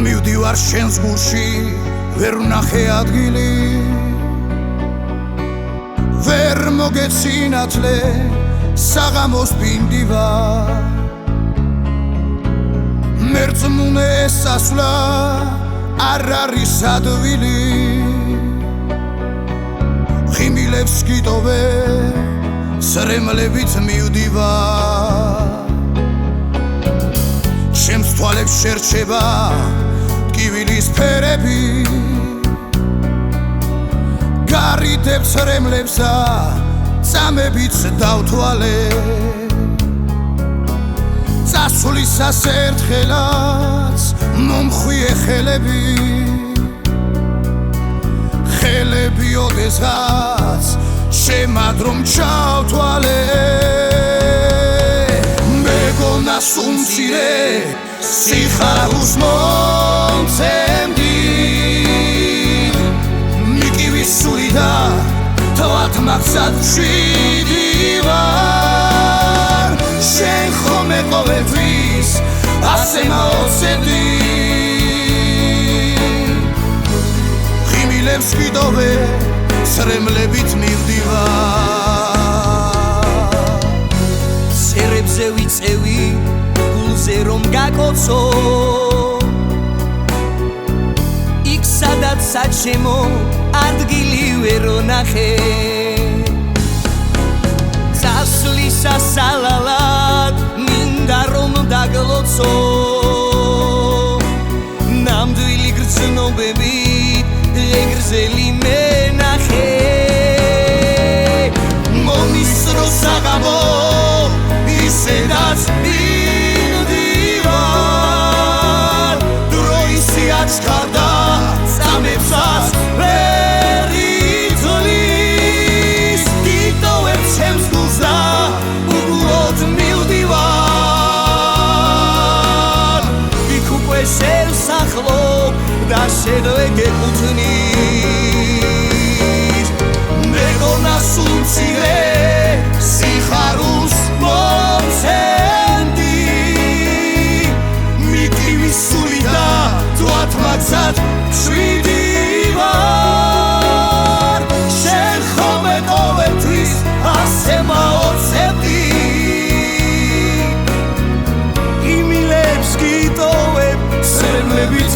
მივდივარ შენს გულში ვერ ვნახე ადგილი ვერ მოგეცინათლე საღამოს ბინდივა მერწმუნე ესასვლა არ არის ადვილი ღიმილებს გიტოვე სრემლებით მივდივარ ჩემს თვალებს შერჩება ტკივილის ფერები გარიდებს რემლებსა წამებიც დავთვალე წასვლისას ერთხელაც მომხვიე ხელები ხელები ოდესღაც შემადრომ ჩავთვალე მეგონა სუმცირე სიხარულს მომცემდი მიკივის სული და თვათ მახსად ვშვიდივარ შენ ხომე ყოველთვის ასე მაოცებდი ღიმილებს გიტოვე სრემლებით მივდივარ სერებზე ვიწევი გულზე რომ გაკოცო იქ სადაც საჩემო ადგილი ვერ ვნახე წასვლისას ალალად მინდა რომ დაგლოცო ნამდვილი გრძნობებით ეგრზელი მენახე მომისრო საღამო ისედაც მივდივარ დროისი აჩქარდა წამებსაც ვერ იცვლის გიტოვებ ჩემს გულს და უგულოდ მივდივარ იქ უკვე შევსახლობ და შენ გეკუთვნის მეგონა სუმცირე სიხარულს მომცემდი მიკივის სული და თვათ მახსად ვშვიდივარ შენ ხომე ყოველთვის ასე მაოცებდი ღიმილებს გიტოვებ სრემლებით